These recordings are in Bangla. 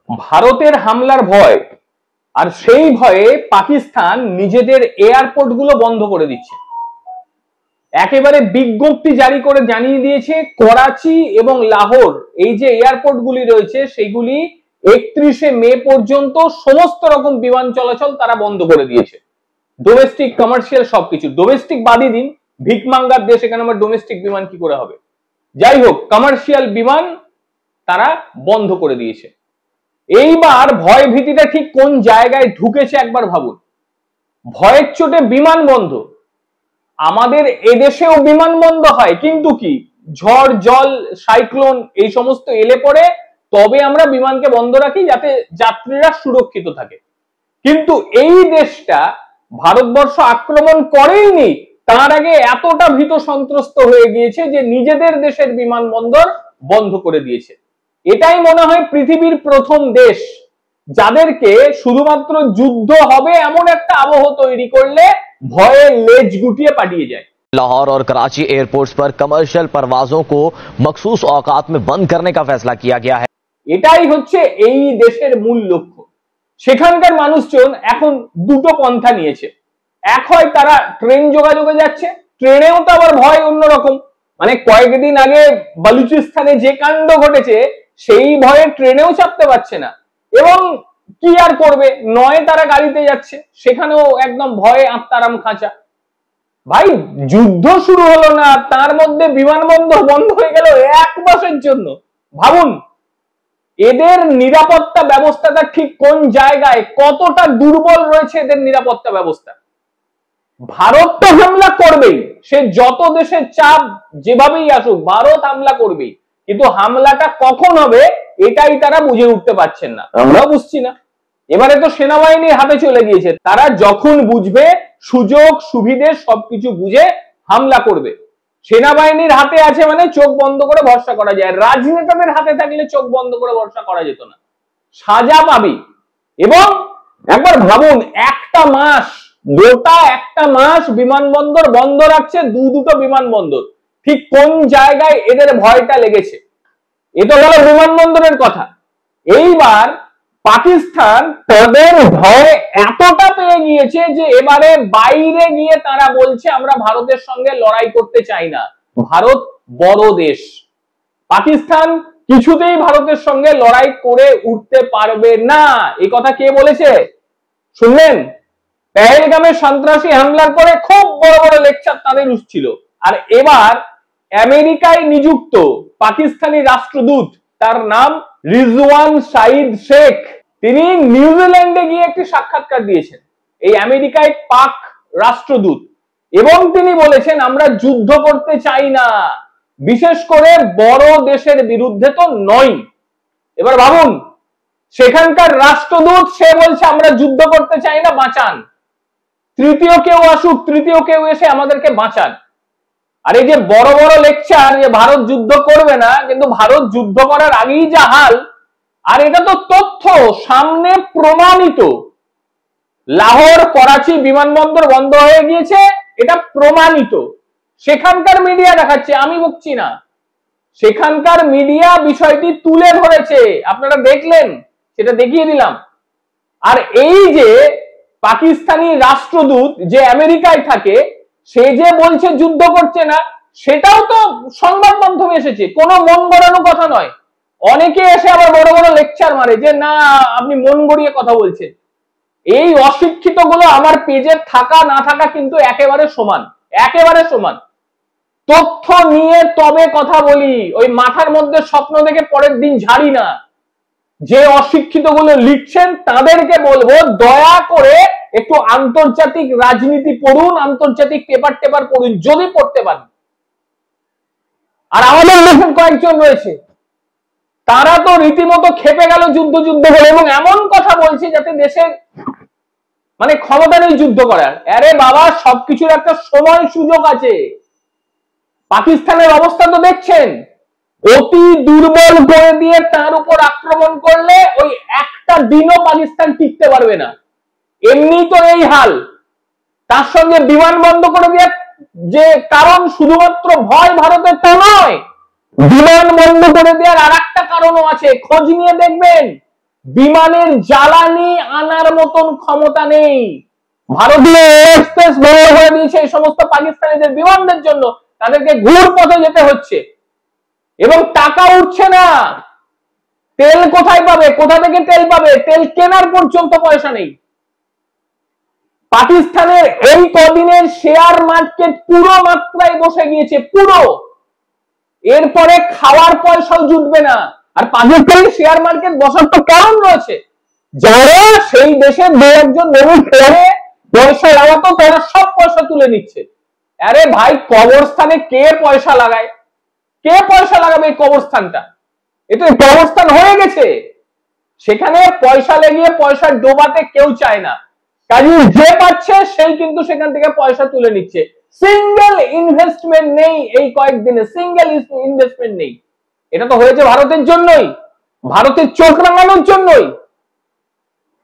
ভারতের হামলার ভয়, আর সেই ভয়ে পাকিস্তান নিজেদের এয়ারপোর্ট গুলো বন্ধ করে দিচ্ছে। একেবারে বিজ্ঞপ্তি জারি করে জানিয়ে দিয়েছে করাচি এবং লাহোর এই যে এয়ারপোর্ট গুলি রয়েছে সেগুলি 31শে মে পর্যন্ত সমস্ত রকম বিমান চলাচল তারা বন্ধ করে দিয়েছে। ডোমেস্টিক কমার্শিয়াল সবকিছু, ডোমেস্টিক বাদই দিন, ভিকমাঙ্গার দেশ, এখানে আমার ডোমেস্টিক বিমান কি করে হবে? যাই হোক, কমার্শিয়াল বিমান তারা বন্ধ করে দিয়েছে। এইবার ভয় ভীতিটা ঠিক কোন জায়গায় ঢুকেছে একবার ভাবুন। ভয়ের চোটে বিমান বন্ধ, আমাদের এদেশেও বিমান বন্ধ হয়, কিন্তু কি ঝড় জল সাইক্লোন এই সমস্ত এলে পরে তবে আমরা বিমানকে বন্ধ রাখি যাতে যাত্রীরা সুরক্ষিত থাকে। কিন্তু এই দেশটা ভারতবর্ষ আক্রমণ করেইনি, তার আগে এতটা ভীত সন্ত্রস্ত হয়ে গিয়েছে যে নিজেদের দেশের বিমানবন্দর বন্ধ করে দিয়েছে। এটাই মনে হয় পৃথিবীর প্রথম দেশ যাদেরকে শুধুমাত্র যুদ্ধ হবে এমন একটা আবহ তৈরি করলে ভয়ে লেজ গুটিয়ে পাঠিয়ে যায়। लाहौर और कराची एयरपोर्ट्स पर कमर्शियल परवाजों को मखसूस औकात में बंद करने का फैसला किया गया है। এটাই হচ্ছে এই দেশের মূল লক্ষ্য। সেখানকার মানুষজন এখন দুটো পন্থা নিয়েছে। এক হয় তারা ট্রেন যোগাযোগে যাচ্ছে, ট্রেনেও তো আবার ভয় অন্যরকম, মানে কয়েকদিন আগে বালুচিস্তানে যে কাণ্ড ঘটেছে সেই ভয়ে ট্রেনেও চাপতে পারছে না, এবং কি আর করবে, নয় তারা গাড়িতে যাচ্ছে, সেখানেও একদম ভয়ে আত্মারাম খাঁচা। ভাই যুদ্ধ শুরু হলো না, তার মধ্যে বিমানবন্দর বন্ধ হয়ে গেল 1 মাসের জন্য। ভাবুন এদের নিরাপত্তা ব্যবস্থাটা ঠিক কোন জায়গায়, কতটা দুর্বল রয়েছে এদের নিরাপত্তা ব্যবস্থা। ভারত তো হামলা করবেই, সে যত দেশের চাপ যেভাবেই আসুক ভারত হামলা করবেই, কিন্তু হামলাটা কখন হবে এটাই তারা বুঝে উঠতে পারছেন না, আমরাও বুঝছি না। এবারে তো সেনাবাহিনীর হাতে চলে গিয়েছে, তারা যখন বুঝবে সুযোগ সুবিধে সবকিছু বুঝে হামলা করবে। সেনাবাহিনীর হাতে আছে মানে চোখ বন্ধ করে ভরসা করা যায়, রাজনেতাদের হাতে থাকলে চোখ বন্ধ করে ভরসা করা যেত না, সাজা পাবি। এবং একবার ভাবুন একটা মাস, গোটা একটা মাস বিমানবন্দর বন্ধ রাখছে, দুটো বিমানবন্দর, ঠিক কোন জায়গায় এদের ভয়টা লেগেছে। এ তো গেল বিমানবন্দরের কথা। এইবার পাকিস্তান তাদের ভয় এতটা পেয়ে গিয়েছে যে এবারে বাইরে গিয়ে তারা বলছে আমরা ভারতের সঙ্গে লড়াই করতে চাই না, ভারত বড় দেশ, পাকিস্তান কিছুতেই ভারতের সঙ্গে লড়াই করে উঠতে পারবে না। এই কথা কে বলেছে শুনলেন? পেহেলগামে সন্ত্রাসী হামলার পরে খুব বড় বড় লেকচার তাদের উঠছিল, আর এবার আমেরিকায় নিযুক্ত পাকিস্তানি রাষ্ট্রদূত, তার নাম রিজওয়ান সাইদ শেখ, তিনি নিউজিল্যান্ডে গিয়ে একটি সাক্ষাৎকার দিয়েছেন, এই আমেরিকায় পাক রাষ্ট্রদূত, এবং তিনি বলেছেন আমরা যুদ্ধ করতে চাই না, বিশেষ করে বড় দেশের বিরুদ্ধে তো নয়। এবার ভাবুন সেখানকার রাষ্ট্রদূত সে বলছে আমরা যুদ্ধ করতে চাই না, বাঁচান, তৃতীয় কেউ আসুক, তৃতীয় কেউ এসে আমাদেরকে বাঁচান। আর এই যে বড় বড় লেকচার যে ভারত যুদ্ধ করবে না, কিন্তু ভারত যুদ্ধ করার আগেই যা হাল, আর এটা তো তথ্য সামনে প্রমাণিত। লাহোর করাচি বিমানবন্দর বন্ধ হয়ে গিয়েছে, এটা প্রমাণিত, সেখানকার মিডিয়া দেখাচ্ছে, আমি বকছি না, সেখানকার মিডিয়া বিষয়টি তুলে ধরেছে, আপনারা দেখলেন, সেটা দেখিয়ে দিলাম। আর এই যে পাকিস্তানি রাষ্ট্রদূত যে আমেরিকায় থাকে, সে যে বলছে যুদ্ধ করছে না, সেটাও তো সংবাদ মাধ্যমে এসেছে, কোনো মন গড়ানো কথা নয়। অনেকে এসে আবার বড় বড় লেকচার মারে যে না আপনি মন গড়িয়ে কথা বলছেন। এই অশিক্ষিত গুলো আমার পেজে থাকা না থাকা কিন্তু একেবারে সমান, একেবারে সমান। তথ্য নিয়ে তবে কথা বলি, ওই মাথার মধ্যে স্বপ্ন দেখে পরের দিন ঝাড়ি না। যে অশিক্ষিত গুলো লিখছেন তাদেরকে বলবো দয়া করে একটু আন্তর্জাতিক রাজনীতি পড়ুন, আন্তর্জাতিক পেপার টেপার পড়ুন যদি পড়তে পারেন। আর আমাদের দেশের কয়েকজন রয়েছে তারা তো রীতিমতো খেপে গেল যুদ্ধ যুদ্ধ বলে, এবং এমন কথা বলছে যাতে দেশের মানে ক্ষমতা নেই যুদ্ধ করার। আরে বাবা সবকিছুর একটা সময় সুযোগ আছে। পাকিস্তানের অবস্থা তো দেখছেন, অতি দুর্বল করে দিয়ে তার উপর আক্রমণ করলে ওই একটা দিনও পাকিস্তান টিকতে পারবে না, এমনি তো এই হাল। তার সঙ্গে বিমান বন্ধ করে দিয়ে যে কারণ শুধুমাত্র ভয় ভারতের তা নয়, বিমান বন্ধ করে দেওয়ার আর একটা কারণও আছে, খোঁজ নিয়ে দেখবেন বিমানের জ্বালানি আনার মতন ক্ষমতা নেই। ভারতীয় এক্সপ্রেস বন্ধ করে দিয়েছে এই সমস্ত পাকিস্তানিদের বিমানদের জন্য, তাদেরকে ঘুর পথে যেতে হচ্ছে এবং টাকা উঠছে না। তেল কোথায় পাবে, কোথা থেকে তেল পাবে, তেল কেনার পর্যন্ত পয়সা নেই। পাকিস্তানের এই কদিনের শেয়ার মার্কেট পুরো মাত্রায় বসে গিয়েছে, পুরো। এরপরে খাওয়ার পয়সাও জুটবে না। আর পাকিস্তানের শেয়ার মার্কেট বসার তো কারণ রয়েছে, যারা সেই দেশের দু একজন নবী খেয়ে পয়সা লাগাতো তারা সব পয়সা তুলে নিচ্ছে। আরে ভাই, কবরস্থানে কে পয়সা লাগায়? কে পয়সা লাগাবে এই কবরস্থানটা? এটা কবরস্থান হয়ে গেছে, সেখানে পয়সা লেগিয়ে পয়সা ডোবাতে কেউ চায় না। কাজে যে পাচ্ছে সেই কিন্তু সেখান থেকে পয়সা তুলে নিচ্ছে। সিঙ্গেল ইনভেস্টমেন্ট নেই এই কয়েকদিনে, সিঙ্গেল ইনভেস্টমেন্ট নেই। এটা তো হয়েছে ভারতের জন্যই, ভারতের চোখ রাঙানোর জন্যই।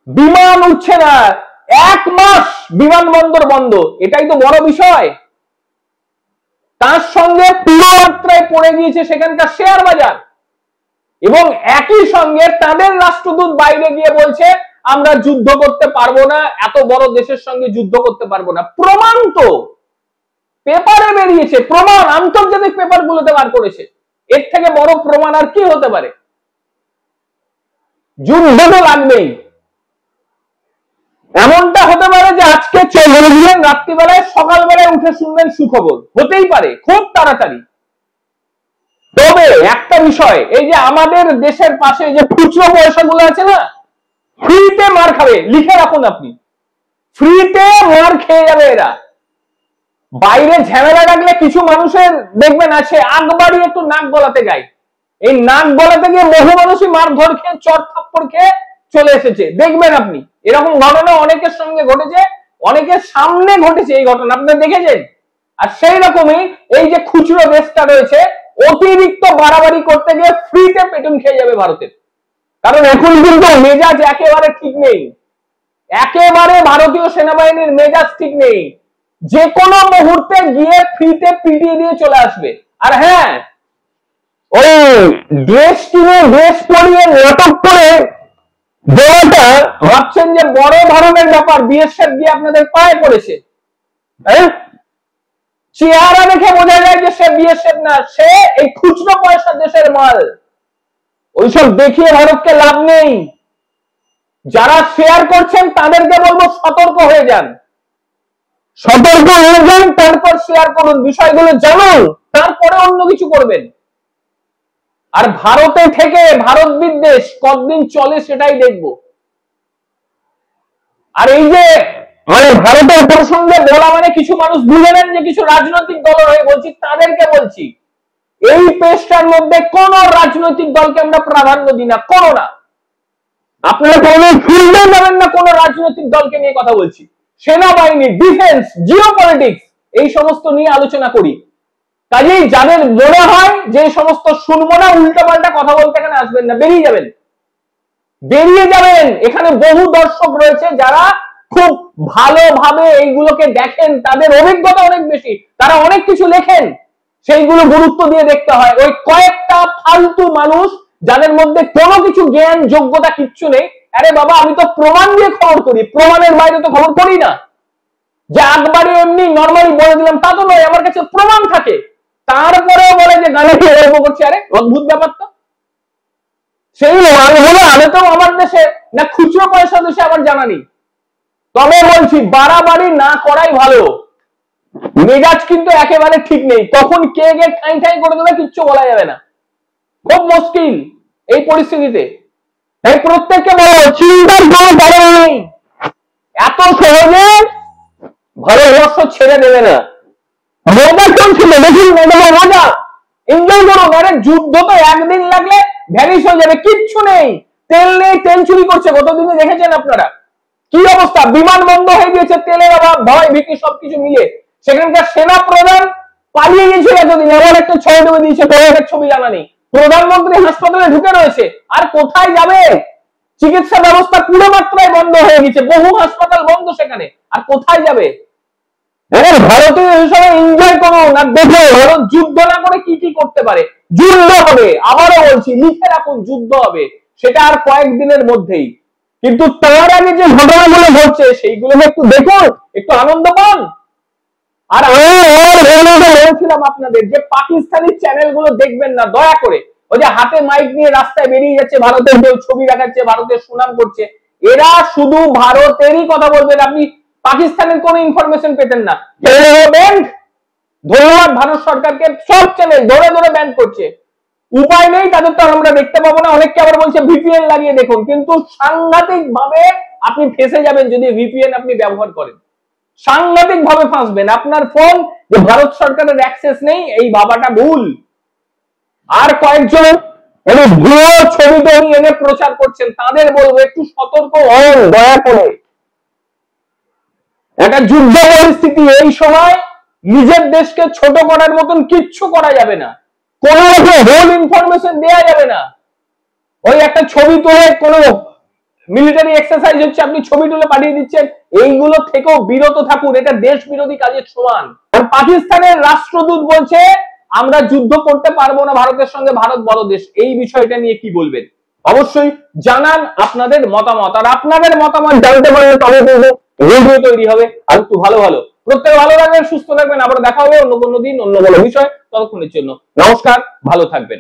বিমান উঠছে না, 1 মাস বিমানবন্দর বন্ধ, এটাই তো বড় বিষয়। তার সঙ্গে পুরো মাত্রায় পড়ে গিয়েছে সেখানকার শেয়ার বাজার, এবং একই সঙ্গে তাদের রাষ্ট্রদূত বাইরে গিয়ে বলছে আমরা যুদ্ধ করতে পারবো না, এত বড় দেশের সঙ্গে যুদ্ধ করতে পারবো না। প্রমাণ তো পেপারে বেরিয়েছে, প্রমাণ আন্তর্জাতিক পেপার গুলোতে বার করেছে। এর থেকে বড় প্রমাণ আর কি হতে পারে? যুদ্ধ তো লাগবেই। এমনটা হতে পারে যে আজকে চলে গেলেন রাত্রিবেলায়, সকালবেলায় উঠে শুনবেন সুখবর, হতেই পারে খুব তাড়াতাড়ি। তবে একটা বিষয়, এই যে আমাদের দেশের পাশে যে খুচরো পয়সাগুলো আছে না, ফ্রিতে মার খাবে, লিখে রাখুন আপনি, ফ্রিতে মার খেয়ে যাবে এরা। বাইরে ঝামেলা লাগলে কিছু মানুষের দেখবেন আছে আগ বাড়িয়ে একটু নাক গলাতে যায়, এই নাক গলাতে গিয়ে বহু মানুষই মারধর খেয়ে চট থাপ্পড় খেয়ে চলে এসেছে। দেখবেন আপনি এরকম ঘটনা অনেকের সঙ্গে ঘটেছে, অনেকের সামনে ঘটেছে এই ঘটনা, আপনি দেখেছেন। আর সেই রকমই এই যে খুচরো দেশটা রয়েছে, অতিরিক্ত বাড়াবাড়ি করতে গিয়ে ফ্রিতে পেটুন খেয়ে যাবে ভারতের। কারণ এখন কিন্তু মেজাজ একেবারে ঠিক নেই, একেবারে ভারতীয় সেনাবাহিনীর মেজাজ ঠিক নেই। যে কোনো মুহূর্তে গিয়ে ফ্রিতে পিটিয়ে দিয়ে চলে আসবে। আর হ্যাঁ, ওই ড্রেস কিনে ড্রেস পরিয়ে নাটক করে দেওয়াটা ভাবছেন যে বড় ধরনের ব্যাপার, বিএসএফ গিয়ে আপনাদের পায়ে পড়েছে। চেহারা দেখে বোঝা যায় যে সে বিএসএফ না, সে এই খুচরো পয়সা দেশের মাল। ওইসব দেখিয়ে ভারতকে লাভ নেই। যারা শেয়ার করছেন তাদেরকে বলবো সতর্ক হয়ে যান, সতর্ক হয়ে যান, তারপর শেয়ার করুন, বিষয়গুলো জানুন, তারপরে অন্য কিছু করবেন। আর ভারতে থেকে ভারত বিদ্বেষ কতদিন চলে সেটাই দেখব। আর এই যে মানে ভারতের প্রসঙ্গে বলা মানে কিছু মানুষ বুঝে নেন যে কিছু রাজনৈতিক দল হয়ে বলছি, তাদেরকে বলছি এই পেজটার মধ্যে কোন রাজনৈতিক দলকে আমরা প্রাধান্য দিই না, কোনো না। আপনারা কোনো ফিল্ডে যাবেন না কোন রাজনৈতিক দলকে নিয়ে কথা বলছি। সেনাবাহিনী, ডিফেন্স, জিওপলিটিক্স এই সমস্ত নিয়ে আলোচনা করি। কাজেই যাদের মনে হয় যে সমস্ত শুনবো না, উল্টাপাল্টা কথা বলতে এখানে আসবেন না, বেরিয়ে যাবেন, বেরিয়ে যাবেন। এখানে বহু দর্শক রয়েছে যারা খুব ভালোভাবে এইগুলোকে দেখেন, তাদের অভিজ্ঞতা অনেক বেশি, তারা অনেক কিছু লেখেন, সেইগুলো গুরুত্ব দিয়ে দেখতে হয়। ওই কয়েকটা ফালতু মানুষ যাদের মধ্যে কোনো কিছু জ্ঞান যোগ্যতা কিচ্ছু নেই, আরে বাবা আমি তো প্রমাণ দিয়ে খবর করি, প্রমাণের বাইরে তো খবর করি না। যে একবারে এমনি নর্মালি বলে দিলাম তা তো নয়, আমার কাছে প্রমাণ থাকে, তারপরেও বলে যে গানে খেয়ে গল্প করছে। আরে অদ্ভুত ব্যাপার তো। সেই মালগুলো আমি তো আমার দেশে না খুচরো পয়সা দেশে আমার জানা নেই। তবে বলছি বাড়াবাড়ি না করাই ভালো। মেজাজ কিন্তু একেবারে ঠিক নেই, তখন কে গে ঠাই ঠাই করে দেবে কিচ্ছু বলা যাবে না, খুব মুশকিল এই পরিস্থিতিতে। তাই প্রত্যেককে বলো চিন্তার কোনো কারণ নেই, এত সহজে ভারতবর্ষ ছেড়ে দেবে না। মজা চলছিল, দেখুন মজা এনজয় করুন। আরে যুদ্ধ তো একদিন লাগলে ভ্যানিশ হয়ে যাবে, কিচ্ছু নেই, তেল নেই, তেল চুরি করছে গতদিনে দেখেছেন আপনারা কি অবস্থা, বিমান বন্ধ হয়ে গিয়েছে, তেলের অভাব, ভয় ভীতি সবকিছু মিলে। সেখানকার সেনা প্রধান পালিয়ে গেছিল এতদিন, এমন একটা ছবি দেবে দিয়েছে, একটা ছবি জানা নেই। প্রধানমন্ত্রী হাসপাতালে ঢুকে রয়েছে, আর কোথায় যাবে? চিকিৎসা ব্যবস্থা পুরো মাত্রায় বন্ধ হয়ে গেছে, বহু হাসপাতাল বন্ধ সেখানে, আর কোথায় যাবে? ভারতীয় হিসাবে এনজয় করুন আর দেখো ভারত যুদ্ধ না করে কি কি করতে পারে। যুদ্ধ হবে, আবারও বলছি লিখে রাখুন, যুদ্ধ হবে। সেটা আর কয়েকদিনের মধ্যেই। কিন্তু তার আগে যে ঘটনাগুলো ঘটছে সেইগুলো একটু দেখুন, একটু আনন্দ পান। আর বলেছিলাম আপনাদের যে পাকিস্তানি চ্যানেলগুলো দেখবেন না দয়া করে। ওই যে হাতে মাইক নিয়ে রাস্তায় বেরিয়ে যাচ্ছে, ভারতের কেউ ছবি দেখাচ্ছে, ভারতের সুনাম করছে, এরা শুধু ভারতেরই কথা বলবেন, আপনি পাকিস্তানের কোনো ইনফরমেশন পেতেন না। ধন্যবাদ ভারত সরকারকে, সব চ্যানেল ধরে ধরে ব্যান করছে। উপায় নেই, তাদের তো আমরা দেখতে পাবো না। অনেককে আবার বলছে ভিপিএন লাগিয়ে দেখুন, কিন্তু সাংঘাতিক ভাবে আপনি ফেসে যাবেন যদি ভিপিএন আপনি ব্যবহার করেন। সাংঘাতিক ভাবে ফাঁসবেন। আপনার ফোন যে ভারত সরকারের অ্যাক্সেস নেই, এই বাবাটা ভুল। আর কয়েকজন ভুয়ো ছবি তৈরি এনে প্রচার করছেন, তাদের বলবো একটু সতর্ক হন দয়া করে। একটা যুদ্ধ পরিস্থিতি, এই সময় নিজের দেশকে ছোট করার মতন কিচ্ছু করা যাবে না, কোন রকম হোল ইনফরমেশন দেওয়া যাবে না। ওই একটা ছবি তুলে কোনো মিলিটারি এক্সারসাইজ হচ্ছে, আপনি ছবি তুলে পাঠিয়ে দিচ্ছেন, এইগুলো থেকেও বিরত থাকুন। এটা দেশ বিরোধী কাজের সমান। আর পাকিস্তানের রাষ্ট্রদূত বলছে আমরা যুদ্ধ করতে পারবো না ভারতের সঙ্গে, ভারত বড় দেশ। এই বিষয়টা নিয়ে কি বলবেন অবশ্যই জানান আপনাদের মতামত। আর আপনাদের মতামত জানতে পারলে তবে কিন্তু ভিডিও তৈরি হবে আর একটু ভালো ভালো। প্রত্যেকে ভালো থাকবেন, সুস্থ থাকবেন। আবার দেখা হবে অন্য কোনো দিন অন্য কোনো বিষয়। ততক্ষণের জন্য নমস্কার, ভালো থাকবেন।